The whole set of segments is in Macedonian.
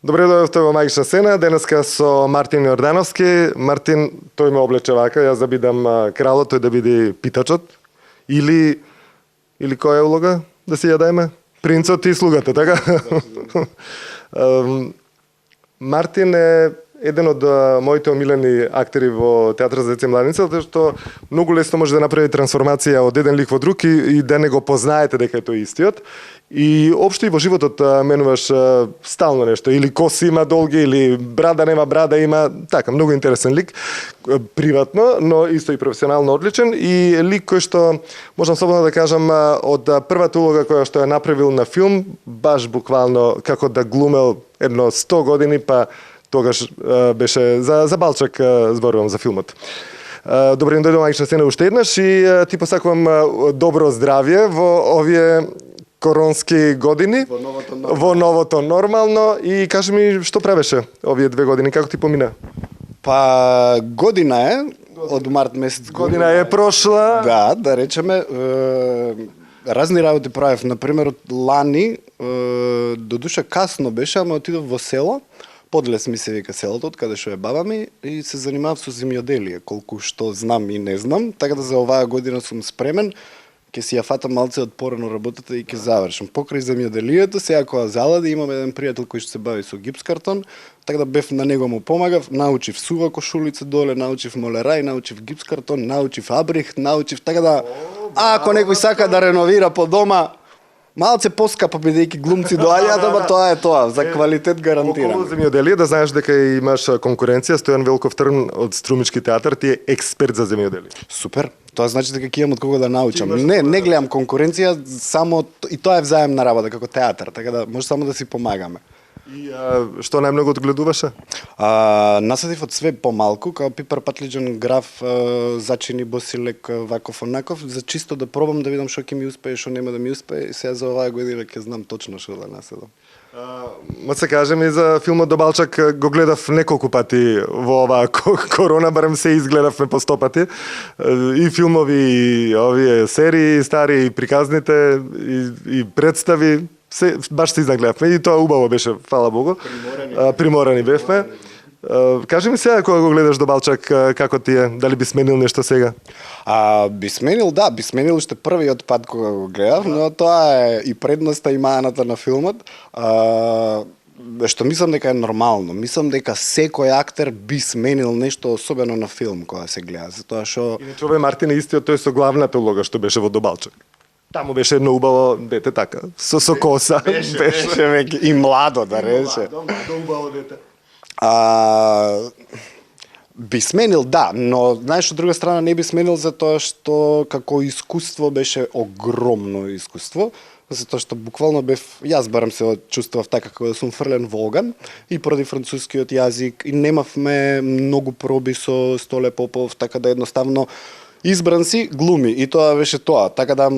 Добре дојдовте во Магична сцена, денеска со Мартин Јордановски. Мартин, тој ме облече вака, јас да бидам кралот, тој да биде питачот. Или која е улога да си ја дајме? Принцот и слугата, така? Мартин е еден од моите омилени актери во театар за деца и младенца, затоа што многу лесно може да направи трансформација од еден лик во друг и да не го познаете дека е тој истиот. И општо и во животот менуваш стално нешто, или коси има долги, или брада нема брада има, така, многу интересен лик, приватно, но исто и професионално одличен, и лик кој што, можам слободно да кажам, од првата улога која што ја направил на филм, баш буквално како да глумел едно 100 години, па тогаш беше за Балчак зборувам за филмот. Добре, дојдов Магична сцена уште еднаш и ти посакувам добро здравје во овие коронски години, во новото нормално, и кажи ми што правеше овие 2 години, како ти помина? Па година е, од март месец година е прошла. Да речеме, разни работи правев, например од лани, до душа касно беше, ама отидов во село, Подлес ми се вика селото, од каде што е баба ми, и се занимавав со земјоделие, колку што знам и не знам, така да за оваа година сум спремен, ќе си ја фатам малце од порано работата и ќе завршам. Покрај земјоделието, сега кога залади, имам еден пријател кој што се бави со гипскартон, така да бев на него му помагав, научив сува кошулица доле, научив молерај, научив гипскартон, научив абрих, научив, така да, ако некој сака да реновира по дома, малце поскапа бидејќи глумци доаѓаат, ама тоа е тоа, за квалитет гарантирам. Околу земјоделие, да знаеш дека имаш конкуренција, Стојан Велков Трн од Струмички театар, ти е експерт за земјоделие. Супер. Тоа значи дека ќе имам од кого да научам. Не гледам конкуренција, само и тоа е взаемна работа како театар, така да може само да си помагаме. И што најмногу одгледуваше? Насадив од све помалку, као пипар, патлиџан, граф, зачини, босилек, ваков онаков, за чисто да пробам да видам што ќе ми успее, што нема да ми успее, и сега за оваа година ќе знам точно што да наседам. Ма се кажем и за филмот до Балчак, го гледав неколку пати во оваа корона, барем се изгледавме по 100 пати. И филмови, и овие серии, стари, и приказните, и представи, баш се изнагледавме и тоа убаво беше, фала Богу. Приморани бевме. Кажи ми сега, кога го гледаш до Балчак, како ти е? Дали би сменил нешто сега? Би сменил, да, би сменил уште првиот пат кога го гледав, но тоа е и предноста и маната на филмот. Што мислам дека е нормално. Мислам дека секој актер би сменил нешто, особено на филм кога се гледа, затоа што Иначе овој Мартин е истиот, тој со главната улога што беше во До Балчак. Таму беше едно убаво дете така, со коса. Беше веќе и младо, да рече. Младо убаво дете. Би сменил, да, но знаеш, од друга страна не би сменил затоа што како искуство беше огромно искуство, затоа што буквално јас барам се чувствував така како да сум фрлен во оган и поради францускиот јазик и немавме многу проби со Столе Попов, така да едноставно избран си, глуми, и тоа беше тоа, така да...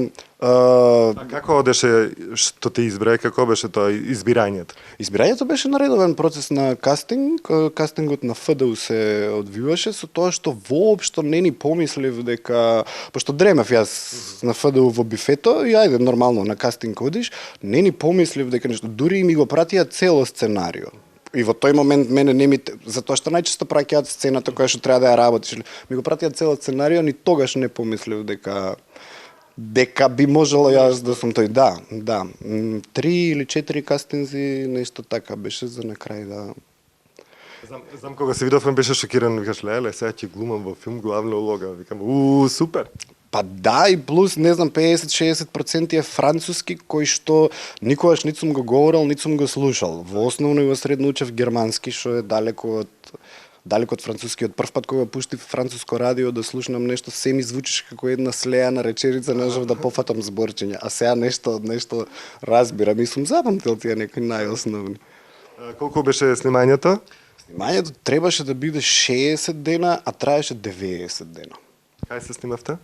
Како одеше, што те избра, како беше тоа избирањето? Избирањето беше наредовен процес на кастинг, кастингот на ФДУ се одвиваше со тоа што воопшто не ни помислив дека, пошто дремев јас на ФДУ во бифето и ајде нормално на кастинг одиш, не ни помислив дека нешто, дури и ми го пратија цело сценарио. И во тој момент мене не ми, затоа што најчесто праќаат сцената која што треба да ја работиш, ми го пратија цело сценарио, ни тогаш не помислив дека би можело јас да сум тој. Да. 3 или 4 кастинзи, нешто така беше за на крај, да. Знам кога се видовме беше шокиран, викаш, леле, сега ќе глумам во филм главна улога, викам, супер. Па да, и плюс, не знам, 50-60% е француски, кој што никогаш нит сум го говорел, нит сум го слушал. Во основно и во средно учев германски, што е далеко од францускиот. Прв пат кога пуштив француско радио да слушнам нешто, се ми звучеше како една слејана реченица, не можев да пофатам зборчиња. А сега нешто разбирам и сум запамтил тие некои најосновни. Колку беше снимањето? Снимањето требаше да биде 60 дена, а траеше 90 дена. Кај се снимавте?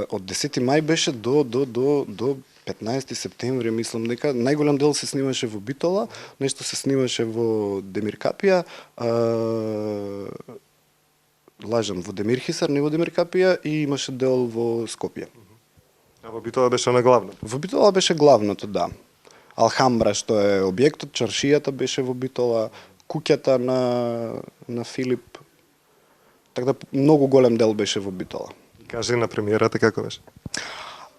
Од 10 мај беше до 15 септември, мислам дека најголем дел се снимаше во Битола, нешто се снимаше во Демиркапија, лажам, во Демирхисар, не во Демиркапија, и имаше дел во Скопје. А во Битола беше на главното? Во Битола беше главното, да. Алхамбра што е објектот, чаршијата беше во Битола, куќата на Филип. Така да многу голем дел беше во Битола. Кажи на премиерата како беше?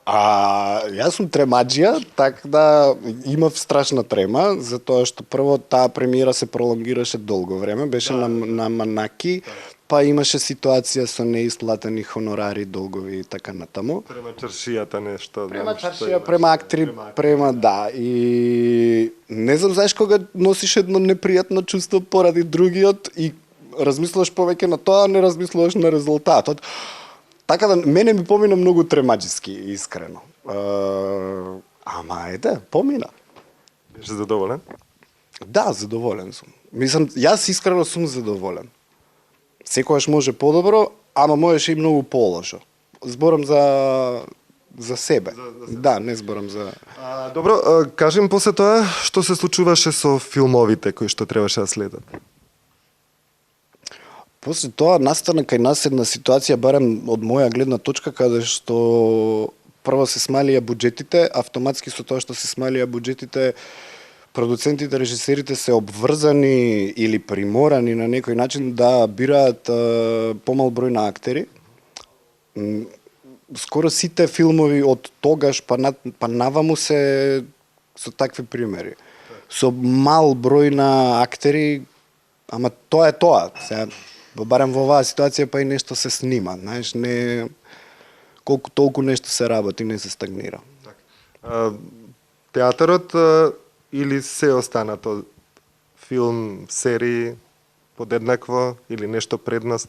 Јас сум тремаджија, така да имав страшна трема, затоа што прво таа премиера се пролонгираше долго време, беше на Манаки, па имаше ситуација со неисплатени хонорари, долгови и така натаму. Према чаршијата нешто. Према чаршија, према актери, према да. И не знам знаеш кога носиш едно непријатно чувство поради другиот и размислуваш повеќе на тоа, не размислуваш на резултатот. Така да, мене ми помина многу тремаджиски, искрено. Ама помина. Беше задоволен? Да, задоволен сум. Мислам, јас искрено сум задоволен. Секогаш може подобро, ама можеше и многу полошо. Зборам за себе. Да, не зборам за... Добро, кажем после тоа, што се случуваше со филмовите кои што требаше да следат? После тоа настана кај нас една ситуација, барем од моја гледна точка, каде што прво се смалија буџетите, автоматски со тоа што се смалија буџетите, продуцентите, режисерите се обврзани или приморани на некој начин да бираат помал број на актери. Скоро сите филмови од тогаш па наваму се со такви примери. Со мал број на актери, ама тоа е тоа. Сега, барем во оваа ситуација па и нешто се снима, знаеш, не колку толку нешто се работи, не се стагнира. Театарот или се останато филм, серии подеднакво или нешто предност?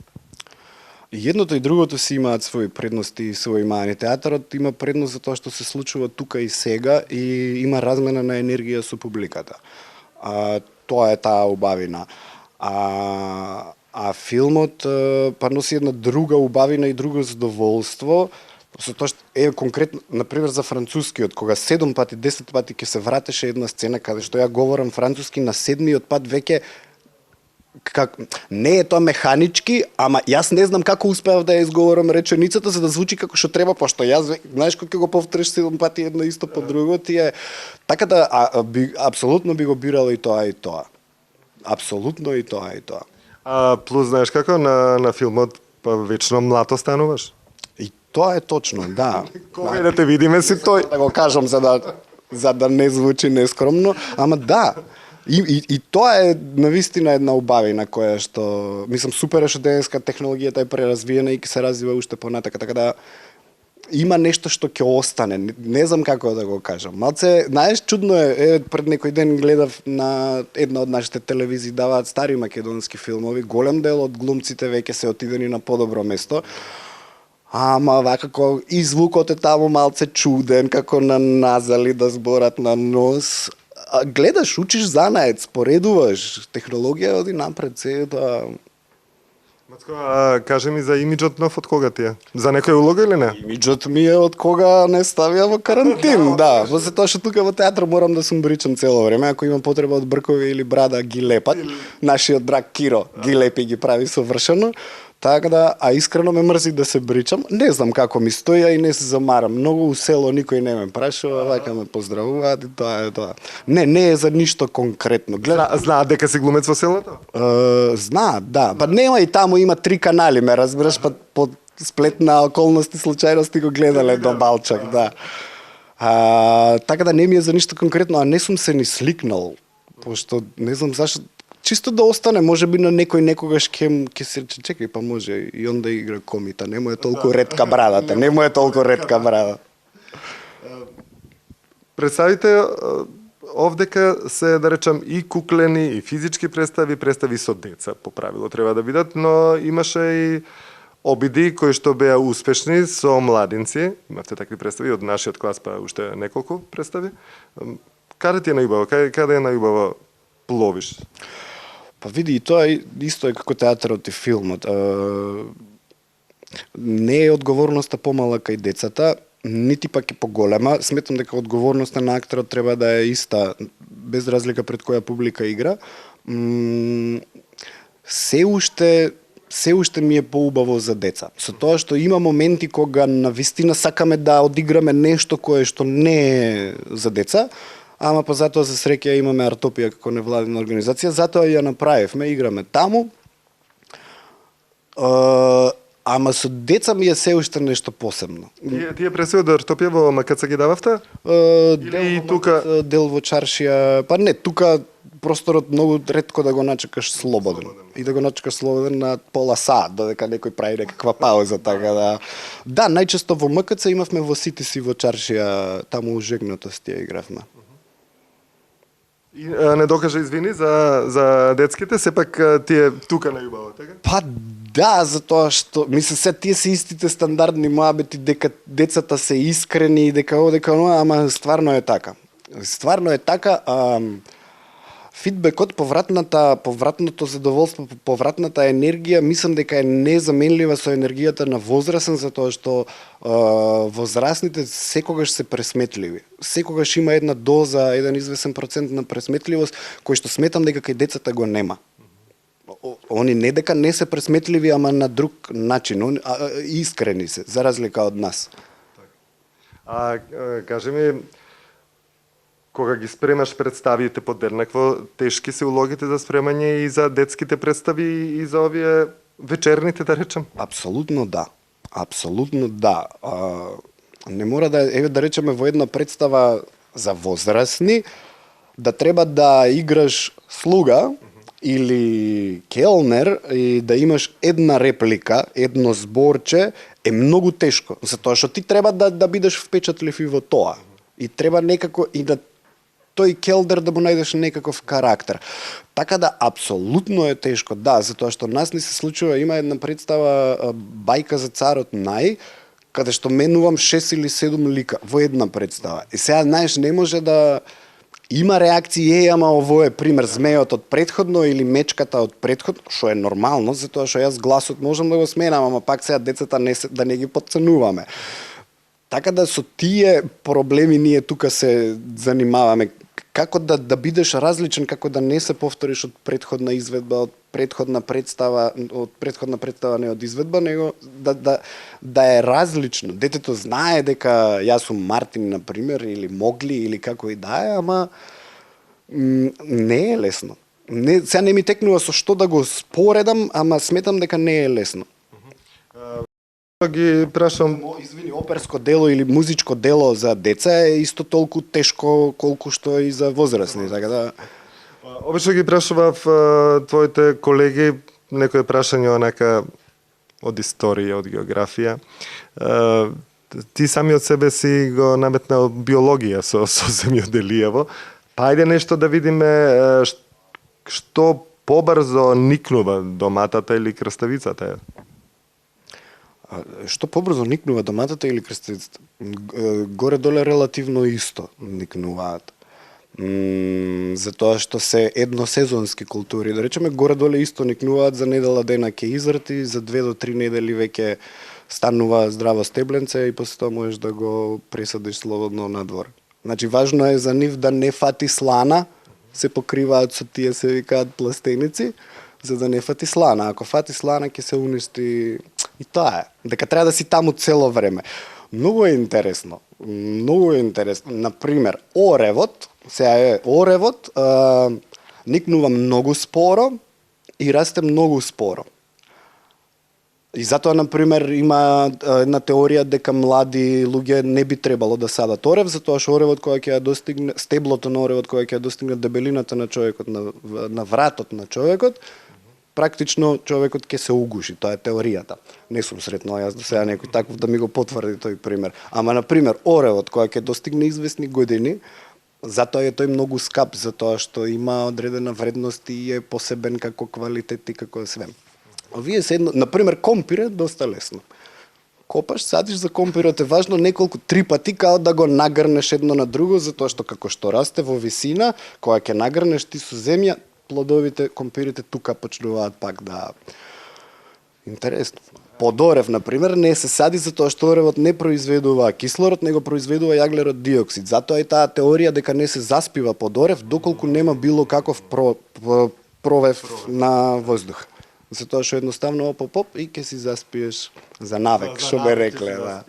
Едното и другото си имаат своји предности и своји мани. Театарот има предност за тоа што се случува тука и сега и има размена на енергија со публиката. Тоа е таа убавина. А филмот па носи една друга убавина и друго задоволство, со тоа што конкретно, например за францускиот, кога 7 пати, 10 пати ќе се вратеше една сцена каде што ја говорам француски, на 7-миот пат веќе не е тоа механички, ама јас не знам како успеав да ја изговорам реченицата за да звучи како што треба, пошто јас знаеш кога ќе го повториш 7 пати едно исто по друго, така да апсолутно би го бирал и тоа и тоа. Апсолутно и тоа и тоа. Плюс знаеш како на филмот па вечно млад остануваш? И тоа е точно, да. Кога да те видиме си тој. Да го кажам за да не звучи нескромно, ама да. И тоа е навистина една убавина која што мислам супер е што денеска технологијата е преразвиена и ќе се развива уште понатака, така да има нешто што ќе остане. Не знам како да го кажам. Малце, знаеш, чудно е, пред некој ден гледав на една од нашите телевизии даваат стари македонски филмови, голем дел од глумците веќе се отидени на подобро место. Ама вакако и звукот е таму малце чуден, како на назали да зборат на нос. Гледаш, учиш занаед, споредуваш, технологија оди напред, се тоа. Мацко, кажи ми за имиджот нов од кога ти е? За некоја улога или не? Имиджот ми е од кога не ставија во карантин, да. После тоа што тука во театар морам да сум бричам цело време, ако имам потреба од бркови или брада ги лепат. Нашиот драг Киро ги лепи, ги прави совршено. Така да, искрено ме мрзи да се бричам. Не знам како ми стоја и не се замарам. Многу у село никој не ме прашува, вака ме поздравуваат и тоа е тоа. Не е за ништо конкретно. Знаат дека си глумец во селото? Знаат, да. Па нема и таму има 3 канали, ме разбираш, па по сплет на околности, случајности го гледале до Балчак, да. Така да не ми е за ништо конкретно, а не сум се ни сликнал, пошто не знам зашто. Чисто да остане, може би на некој некогаш ќе се рече, чекај, па може и он да игра комита, не му е толку ретка брадата, не му е толку ретка брада. Представите овдека се, да речам, и куклени, и физички представи со деца, по правило треба да бидат, но имаше и обиди кои што беа успешни со младинци, имавте такви представи, од нашиот клас па уште неколку представи. Каде ти е најубаво, каде е најубаво пловиш? Па види, и тоа исто е како театарот и филмот. Не е одговорноста помала кај децата, нити пак и поголема. Сметам дека одговорноста на актерот треба да е иста, без разлика пред која публика игра. Се уште ми е поубаво за деца. Со тоа што има моменти кога навистина сакаме да одиграме нешто кое што не е за деца, ама позатоа за среќа имаме Артопија како невладина организација, затоа ја направивме, играме таму. Ама со деца ми е се уште нешто посебно. Тие пресија до Артопија во МКЦ ги дававте? Или Дел тука? дел во Чаршија, па не, тука просторот многу ретко да го начекаш слободен. И да го начекаш слободен на пола саат, додека некој прави некаква пауза, така да. Да, најчесто во МКЦ имавме во Ситис и во Чаршија, таму у Жегнатост ја игравме. И, не докаже извини за детските, сепак тие тука на љубаво, така? Па да, затоа што мислам се тие се истите стандардни моабети дека децата се искрени и дека дека ама стварно е така. Стварно е така, фидбекот, повратното задоволство, повратната енергија, мислам дека е незаменлива со енергијата на возрасен, затоа што возрастните секогаш се пресметливи. Секогаш има една доза, еден извесен процент на пресметливост, кој што сметам дека кај децата го нема. Они не дека не се пресметливи, ама на друг начин, искрени се, за разлика од нас. Кажи ми, кога ги спремаш представите подеднакво, тешки се улогите за спремање и за детските представи и за овие вечерните, да речем? Апсолутно да. Апсолутно да. Не мора да, еве да речеме во една представа за возрастни, да треба да играш слуга или келнер и да имаш една реплика, едно зборче, е многу тешко. Затоа што ти треба да бидеш впечатлив и во тоа. И треба некако и да тој келдер да му најдеш некаков карактер. Така да, апсолутно е тешко, да, затоа што нас ни се случува, има една представа Бајка за царот Нај, каде што менувам 6 или 7 лика во една представа. И сега, знаеш, не може да има реакции, ама ово е пример змејот од предходно или мечката од предходно, што е нормално, затоа што јас гласот можам да го сменам, ама пак сега децата да не ги подценуваме. Така да со тие проблеми ние тука се занимаваме. Како да бидеш различен, како да не се повториш од предходна изведба, од предходна представа не од изведба, него да е различно. Детето знае дека јас сум Мартин, на пример, или Могли, или како и да е, ама не е лесно. Сега не ми текнува со што да го споредам, ама сметам дека не е лесно. Ги прашам, Извини, оперско дело или музичко дело за деца е исто толку тешко колку што и за возрастни, така да. обично ги прашував твоите колеги некои прашања онака од историја, од географија. Ти сами од себе си го наметнал биологија со земјоделиево. Па ајде нешто да видиме што побрзо никнува доматата или крставицата. Што побрзо никнува доматата или крставицата? Горе-доле релативно исто никнуваат. Затоа што се едносезонски култури. Да речеме, горе-доле исто никнуваат, за недела дена ќе израти, за 2 до 3 недели веќе станува здраво стебленце и после тоа можеш да го пресадиш слободно надвор. Значи, важно е за нив да не фати слана, се покриваат со тие се викаат пластеници, за да не фати слана. Ако фати слана, ќе се уништи и тоа е. Дека треба да си таму цело време. Многу е интересно. Многу е интересно. Например, оревот, никнува многу споро и расте многу споро. И затоа, например, има една теорија дека млади луѓе не би требало да садат орев, затоа што оревот кога ќе достигне, стеблото на оревот кога ќе достигне дебелината на човекот, на вратот на човекот, практично човекот ќе се угуши, тоа е теоријата. Не сум сретнал јас до сега некој таков да ми го потврди тој пример. Ама, например, оревот кога ќе достигне известни години, затоа е тој многу скап, затоа што има одредена вредност и е посебен како квалитет и како све. Овие се например, компир е доста лесно. Копаш, садиш за компирот е важно неколку 3 пати као да го нагрнеш едно на друго, затоа што како што расте во висина, кога ќе нагрнеш ти со земја, плодовите, компирите тука почнуваат пак да... Интересно. Под орев, например, не се сади затоа што оревот не произведува кислород, него произведува јаглерод диоксид. Затоа е таа теорија дека не се заспива под орев, доколку нема било каков провев на воздух. Затоа што едноставно оп и ќе си заспиеш за навек, што бе рекле, да.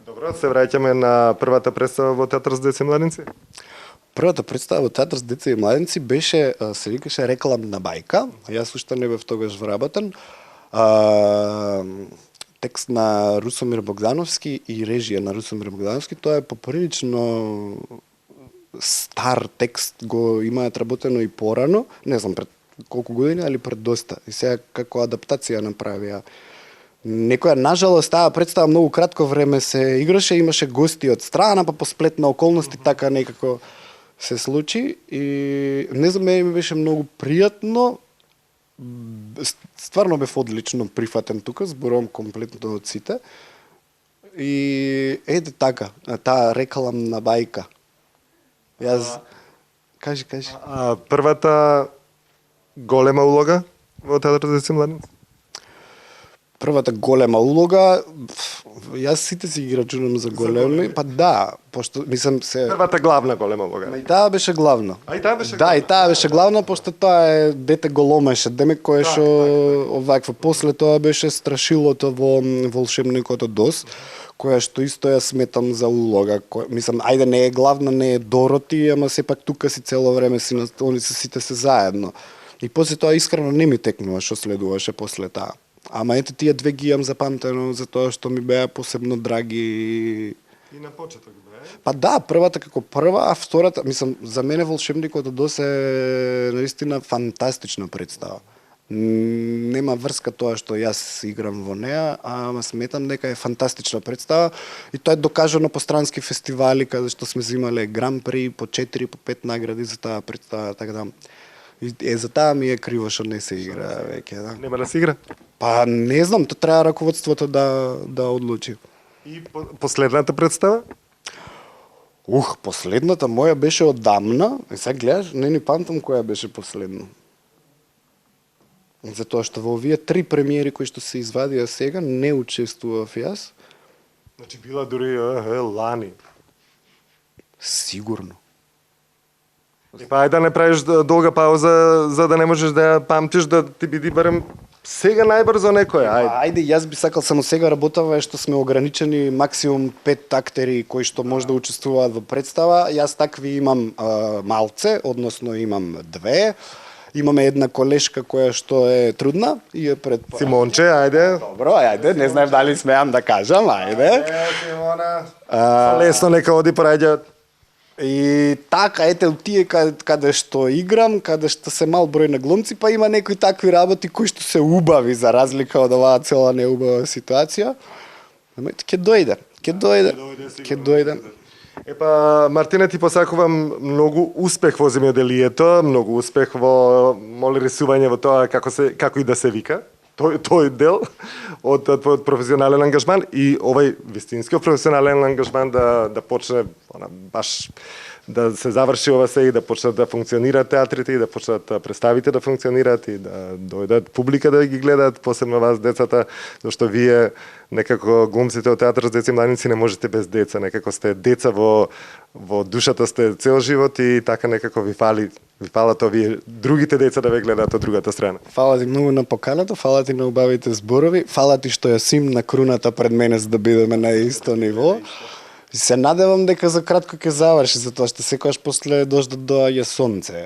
Добро, се враќаме на првата представа во Театар за деца и младинци. Првата представа во театар за деца и младенци беше, се викаше Рекламна бајка. Јас уште не бев тогаш вработен. Текст на Русомир Богдановски и режија на Русомир Богдановски. Тоа е поприлично стар текст, го имаат работено и порано, не знам пред колку години, али пред доста. И сега како адаптација направија. Некоја, нажалост, таа представа многу кратко време се играше, имаше гости од страна, па по сплет на околности така некако се случи и не знам, ми беше многу пријатно. Стварно бев одлично прифатен тука, зборувам комплетно од сите. И ете така, таа рекламна бајка. Јас кажи. Првата голема улога во театар за деца и младенци? Првата голема улога, јас сите си ги рачунам за големи, па да, пошто мислам се Првата главна голема улога. и таа беше главна. А и таа беше Да, и таа беше главна, пошто тоа е дете голомеше, демек кое што овакво. После тоа беше Страшилото во Волшебникот од Оз, која што исто ја сметам за улога. Мислам, ајде не е главна, не е Дороти, ама сепак тука си цело време си они се сите се заедно. И после тоа искрено не ми текнува што следуваше после таа. Ама ете тие две ги имам запамтено за тоа што ми беа посебно драги. И на почеток бе. Па да, првата како прва, а втората, мислам, за мене Волшебникот од Оз е наистина фантастична представа. Нема врска тоа што јас играм во неа, ама сметам дека е фантастична представа и тоа е докажано по странски фестивали каде што сме земале гран-при по 4, по 5 награди за таа представа, така да за таа ми е криво што не се игра веќе, да. Нема да се игра. Па не знам, тоа треба раководството да одлучи. И последната представа? Последната моја беше одамна. И сега гледаш, не ни памтам која беше последна. Затоа што во овие 3 премиери кои што се извадија сега не учествував јас. Значи била дури лани. Сигурно. Па ајде да не правиш долга пауза за да не можеш да ја памтиш, да ти биде барем сега најбрзо некоја. Ајде, јас би сакал само сега работава што сме ограничени максимум 5 актери кои што може да учествуваат во представа. Јас такви имам малце, односно имам 2. Имаме една колешка која што е трудна и е пред Симонче, ајде. Добро, ајде, не знаев дали смеам да кажам, ајде. Симона. Лесно нека оди пораѓа. И така, ете, тие каде што играм, каде што се мал број на глумци, па има некои такви работи кои што се убави за разлика од оваа цела неубава ситуација. Ама ете, ќе дојде. Епа, Мартине, ти посакувам многу успех во земјоделието, многу успех во рисување во тоа како и да се вика. Тој дел од твојот професионален ангажман и овај вистински професионален ангажман да почне баш да се заврши ова се и да почнат да функционираат театрите и да почнат представите да функционираат и да дојдат публика да ги гледаат, посебно вас децата, зашто вие некако глумците од театар за деца и младенци не можете без деца, некако сте деца во душата сте цел живот и така некако ви фалат овие другите деца да ве гледаат од другата страна. Фала ти многу на поканата, фала ти на убавите зборови, фала ти што ја сим на круната пред мене за да бидеме на исто ниво. И се надевам дека за кратко ќе заврши, затоа што секогаш после дождот доаѓа сонце.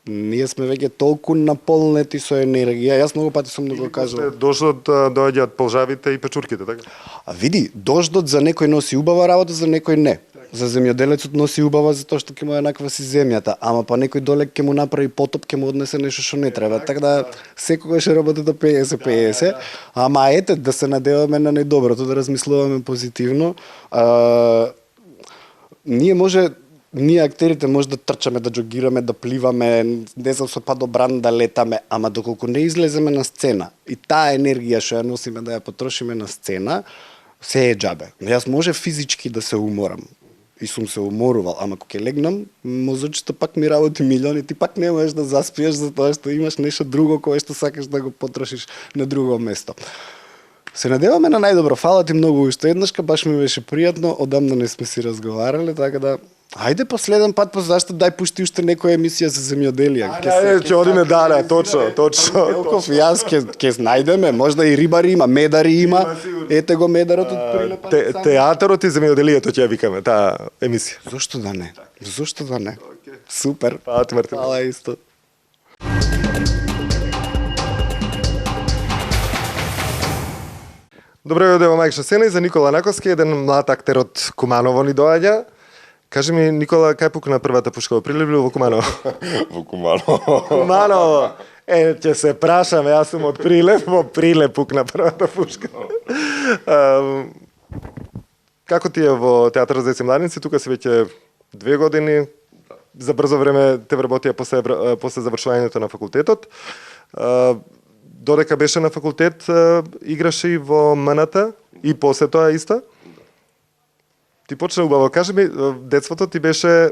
Ние сме веќе толку наполнети со енергија. Јас многу пати сум го кажал. Дождот доаѓа од полжавите и печурките, така? Види, дождот за некој носи убава работа, за некој не. За земјоделецот носи убава затоа што ќе му еднаква си земјата, ама па некој доле ќе му направи потоп, ќе му однесе нешто што не треба. Така да секогаш работата 50-50, ама ете да се надеваме на најдоброто, да размислуваме позитивно. Ние актерите може да трчаме, да джогираме, да пливаме, не знам со падобран да летаме, ама доколку не излеземе на сцена и таа енергија што ја носиме да ја потрошиме на сцена, се е џабе. Јас може физички да се уморам и сум се уморувал, ама кога ќе легнам, мозочето пак ми работи милиони, ти пак не можеш да заспиеш затоа што имаш нешто друго кое што сакаш да го потрошиш на друго место. Се надеваме на најдобро. Фала ти многу уште еднашка, баш ми беше пријатно, одамна не сме си разговарале, така да Ајде последен пат, зашто дај пушти уште некоја емисија за земјоделие. Ќе одиме дале, точно. Елков и јас ќе најдеме, можда и рибари има, медари има. Ете го медарот од Прилепа. Театарот и земјоделието ќе ја викаме таа емисија. Зошто да не? Зошто да не? Супер. Фала ти, Мартин. Фала исто. Добро ја одева Мајкша Сена и за Никола Наковски, еден млад актер од Куманово ни доаѓа. Кажи ми, Никола, кај пукна првата пушка во Прилеп или во Куманово? Во Куманово. Куманово. Ќе се прашам, јас сум од Прилеп, во Прилеп пукна првата пушка. Како ти е во театар за деца и младинци? Тука си веќе 2 години. За брзо време те вработија после завршувањето на факултетот. Додека беше на факултет, играше и во МНТ и после тоа исто. Ти почна убаво. Кажи ми, детството ти беше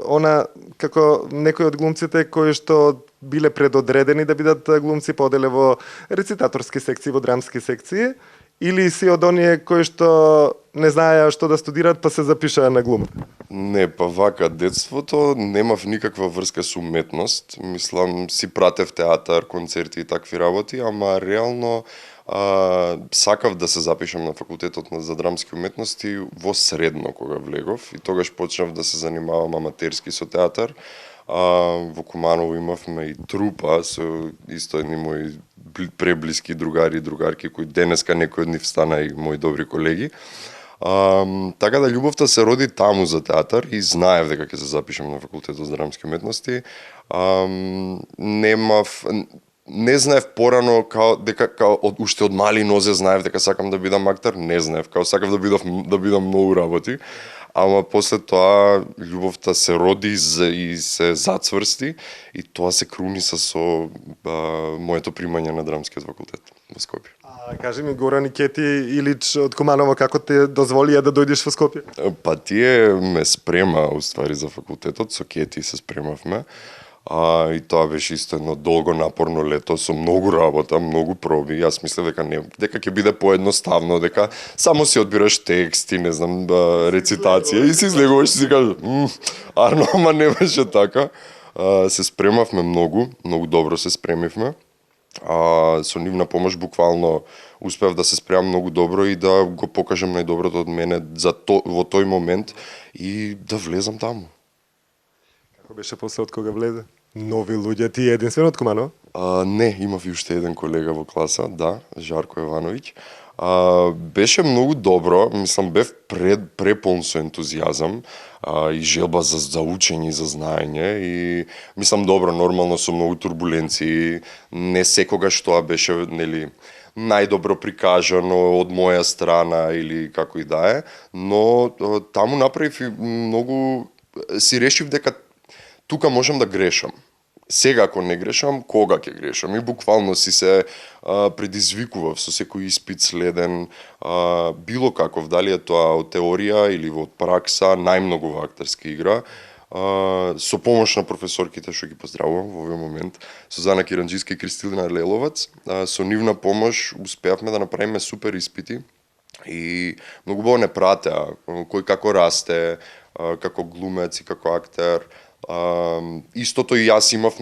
она како некои од глумците кои што биле предодредени да бидат глумци, поделе во рецитаторски секции, во драмски секции, или си од оние кои што не знаеа што да студираат, па се запишаа на глума? Не, па вака, детството немав никаква врска со уметност. Мислам, си пратев театар, концерти и такви работи, ама реално сакав да се запишам на факултетот за драмски уметности во средно кога влегов и тогаш почнав да се занимавам аматерски со театар. Во Куманово имавме и трупа со исто едни мои преблиски другари и другарки кои денеска некои од нив стана и мои добри колеги. Така да љубовта се роди таму за театар и знаев дека ќе се запишам на факултетот за драмски уметности. Не знаев порано уште од мали нозе знаев дека сакам да бидам актер, не знаев, сакав да бидам многу работи, ама после тоа љубовта се роди и се зацврсти и тоа се круниса со моето примање на драмскиот факултет во Скопје. Кажи ми, Горан и Кети Илич од Куманово, како те дозволија да дојдеш во Скопје? Па тие ме спрема уствари за факултетот, со Кети се спремавме. И тоа беше исто едно долго напорно лето со многу работа, многу проби. Јас мислев дека ќе биде поедноставно, дека само си одбираш тексти, не знам, рецитација и си излегуваш и си кажеш, арно, ама не беше така. Се спремавме многу добро се спремивме. Со нивна помош буквално успеав да се спремам многу добро и да го покажам најдоброто од мене во тој момент и да влезам таму. Како беше после од кога влезе? Нови луѓе, ти единствен од Куманово? Не, имав и уште еден колега во класа, да, Жарко Јовановиќ. Беше многу добро, мислам, бев преполн со ентузијазам и желба за учење и за знаење и мислам добро, нормално со многу турбуленции, не секогаш тоа беше, нели, најдобро прикажано од моја страна или како и да е, но таму направив многу, си решив дека тука можам да грешам. Сега ако не грешам, кога ќе грешам? И буквално си се предизвикував со секој испит следен, било каков, дали е тоа од теорија или од пракса, најмногу во актерска игра, со помош на професорките, што ги поздравувам во овој момент, Сузана Киранџиска и Кристина Леловац, со нивна помош успеавме да направиме супер испити и многу убаво не пратеа кој како расте, како глумец и како актер. Истото и јас имав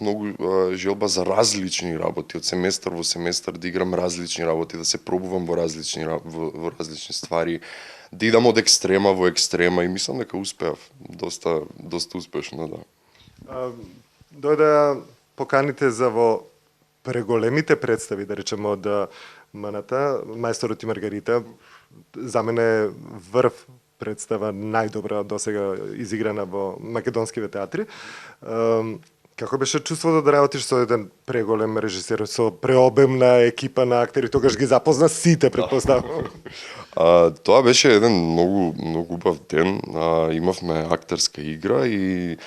многу желба за различни работи, од семестар во семестар да играм различни работи, да се пробувам во различни ствари, да идам од екстрема во екстрема и мислам дека успеав доста успешно, да. Дојде поканите за во преголемите представи, да речеме од МНТ, Мајсторот и Маргарита, за мене врв представа најдобра досега изиграна во македонскиве театри. Како беше чувството да работиш со еден преголем режисер, со преобемна екипа на актери, тогаш ги запозна сите, претпоставувам? Тоа беше еден многу убав ден. Имавме актерска игра и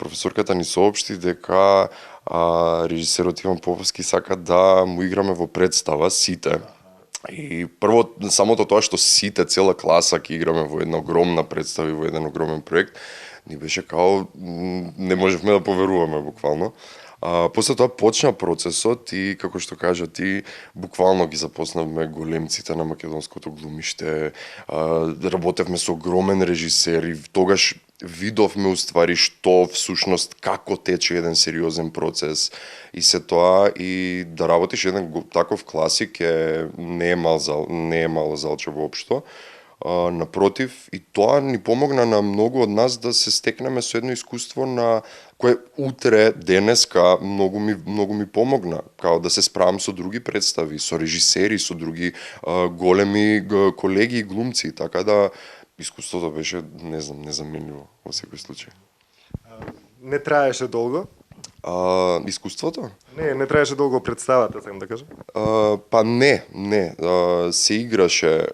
професорката ни соопшти дека режисерот Иван Поповски сака да му играме во представа сите. И прво, самото тоа што сите, цела класа ќе играме во една огромна представа и во еден огромен проект, ни беше као, не можевме да поверуваме буквално. После тоа почна процесот и, како што кажа ти, буквално ги запознавме големците на македонското глумиште, работевме со огромен режисер и тогаш видовме уствари што всушност како тече еден сериозен процес и се тоа и да работиш еден таков класик не е мало залче воопшто. Напротив, и тоа ни помогна на многу од нас да се стекнеме со едно искуство на кое утре, денеска, многу ми помогна, као да се справам со други представи, со режисери, со други големи колеги и глумци, така да искуството беше, не знам, незаменливо во секој случај. Не траеше долго? Искуството? Не траеше долго представата, сакам да кажам. Па не. Се играше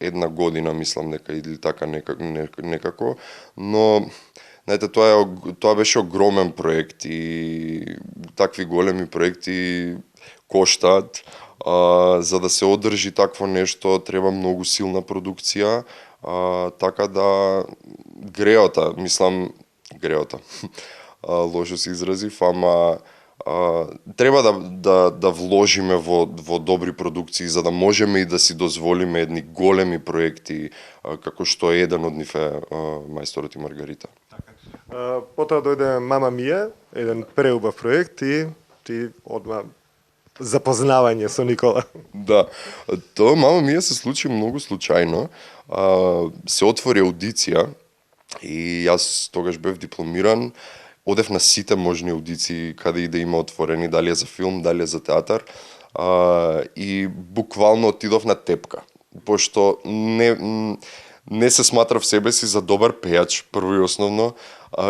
една година, мислам дека или така некако, но знаете, тоа беше огромен проект и такви големи проекти коштаат. За да се одржи такво нешто треба многу силна продукција, така да греота, лошо се изразив, ама треба да вложиме во добри продукции за да можеме и да си дозволиме едни големи проекти како што еден од нив е Мајсторот и Маргарита. Потоа дојде Мама Мија, еден преубав проект и ти одма запознавање со Никола. Да, тоа Мама Мија се случи многу случајно. Се отвори аудиција и јас тогаш бев дипломиран. Одев на сите можни аудиции каде и да има отворени, дали е за филм, дали е за театар, и буквално отидов на тепка, пошто не се сматрав себе си за добар пејач, прво и основно.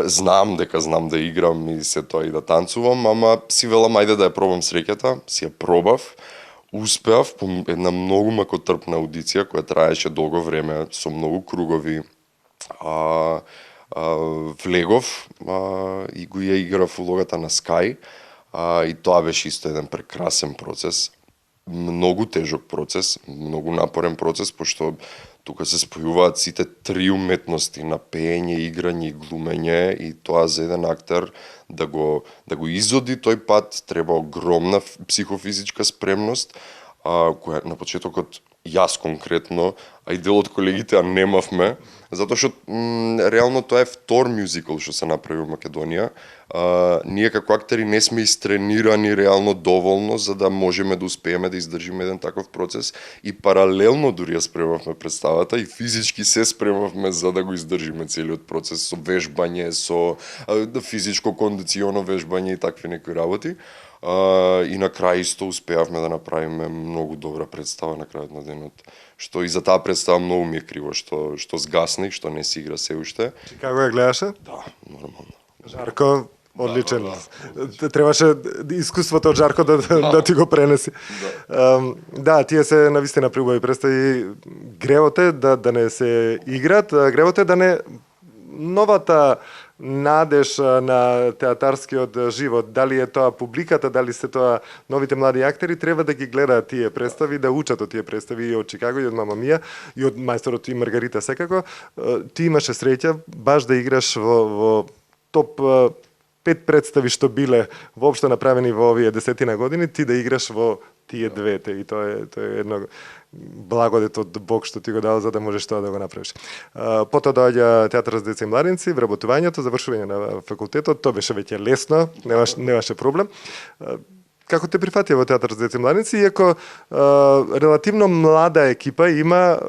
Знам да играм и се тоа и да танцувам, ама си велам ајде да ја пробам среќата, си ја пробав, успеав по една многу макотрпна аудиција која траеше долго време со многу кругови. Влегов и го ја играв улогата на Скај, и тоа беше исто еден прекрасен процес, многу тежок процес, многу напорен процес, пошто тука се спојуваат сите три уметности на пеење, играње и глумење, и тоа за еден актер да го изоди тој пат треба огромна психофизичка спремност, која на почетокот јас конкретно, а и дел од колегите немавме, затоа што реално тоа е втор мюзикл што се направи во Македонија. Ние како актери не сме истренирани реално доволно за да можеме да успееме да издржиме еден таков процес и паралелно дури ја спремавме представата и физички се спремавме за да го издржиме целиот процес со вежбање, со физичко кондиционо вежбање и такви некои работи. И на крај исто успеавме да направиме многу добра представа на крајот на денот. Што и за таа представа многу ми е криво што сгасна и што не се игра се уште. Како ја гледаше? Да, нормално. Жарко, одличен. Требаше искуството од Жарко да ти го пренеси. Да, тие се навистина приубави представи. Гревот е да не се играт, гревот е да не новата надеж на театарскиот живот, дали е тоа публиката, дали се тоа новите млади актери, треба да ги гледаат тие представи, да учат од тие представи и од Чикаго, и од Мама Мија, и од Мајсторот и Маргарита секако. Ти имаше среќа баш да играш во топ 5 представи што биле воопшто направени во овие 10 години, ти да играш во тие двете, и тоа е едно благодет од Бог што ти го дал за да можеш тоа да го направиш. Потоа доаѓа театар за деца и младинци, вработувањето, завршување на факултетот, тоа беше веќе лесно, немаше проблем. Како те прифатија во театар за деца и младинци, иако релативно млада екипа има,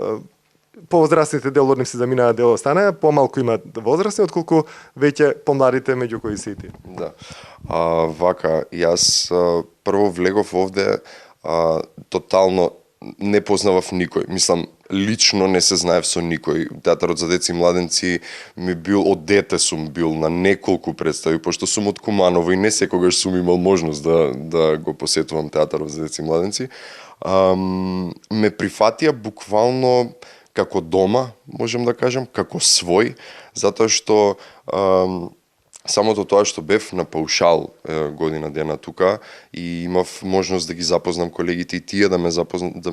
повозрастните дел од нив се заминаа, дел останаа, помалку имаат возрастни, отколку веќе помладите меѓу кои се и ти. Да. Вака, јас прво влегов овде, тотално не познавав никој. Мислам, лично не се знаев со никој. Театарот за деца и младенци ми бил, од дете сум бил на неколку представи, пошто сум од Куманово и не секогаш сум имал можност да го посетувам театарот за деца и младенци. Ме прифатија буквално како дома, можем да кажем, како свој, затоа што самото тоа што бев на паушал година дена тука и имав можност да ги запознам колегите и тие да ме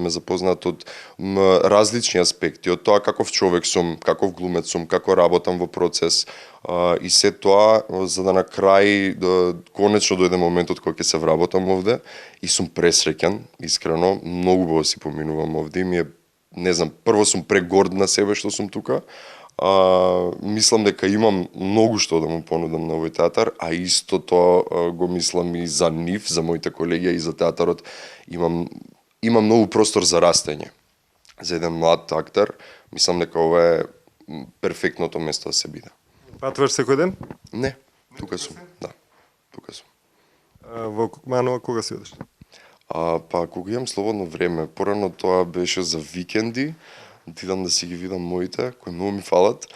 запознаат од различни аспекти, од тоа каков човек сум, каков глумец сум, како работам во процес и се тоа за да на крај конечно дојде моментот кога ќе се вработам овде и сум пресреќен, искрено, многу убаво си поминувам овде и ми е, не знам, прво сум прегорд на себе што сум тука. Мислам дека имам многу што да му понудам на овој театар, а истото го мислам и за нив, за моите колеги и за театарот. Имам многу простор за растење. За еден млад актер, мислам дека ова е перфектното место да се биде. Патуваш секој ден? Не, тука сум, да, тука сум. Во Кукманова кога си одиш? Па кога имам слободно време, порано тоа беше за викенди, отидам да си ги видам моите, кои многу ми фалат,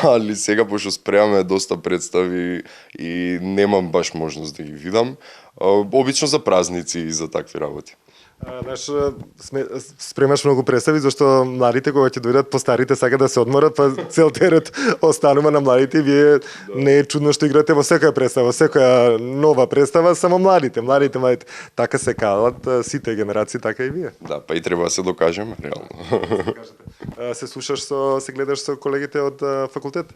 али сега пошто спремаме доста представи и немам баш можност да ги видам, обично за празници и за такви работи. Знаеш, спремаш многу представи, зашто младите кога ќе дојдат постарите сака да се одморат, па цел терет останува на младите и вие не е чудно што играте во секоја представа, во секоја нова представа, само младите. Така се калат сите генерации, така и вие. Да, па и треба да се докажеме, реално. Се гледаш со колегите од факултет?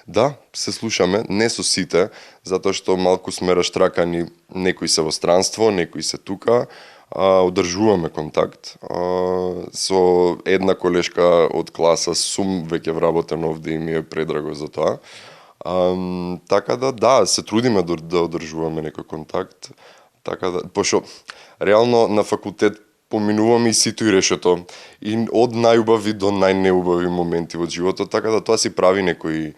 Да, се слушаме, не со сите, затоа што малку сме раштракани, некои се во странство, некои се тука, одржуваме контакт. Со една колешка од класа сум веќе вработен овде и ми е предраго за тоа. Така да, се трудиме да одржуваме некој контакт. Така да, пошто реално на факултет поминуваме и сито и решето. И од најубави до најнеубави моменти во животот, така да тоа си прави некои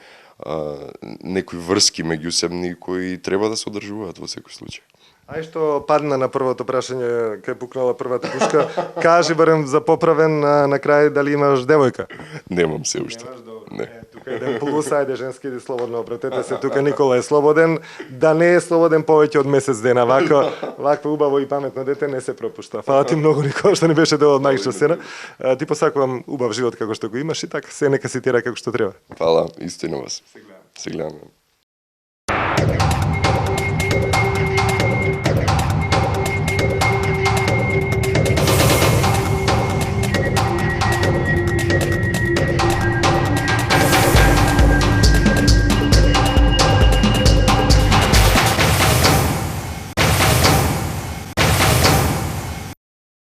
врски меѓусебни кои треба да се одржуваат во секој случај. Ај што падна на првото прашање кај пукнала првата пушка, кажи барем за поправен на крај дали имаш девојка? Немам се уште. Не. Тука еден плюс, ајде женски иди слободно обратете се, тука Никола е слободен, да не е слободен повеќе од месец дена, вакво убаво и паметно дете не се пропушта. Фала ти многу, Никола, што не беше дел од магична сцена. Ти посакувам убав живот како што го имаш и така се нека си тера како што треба. Фала, истина вас. Се гледаме.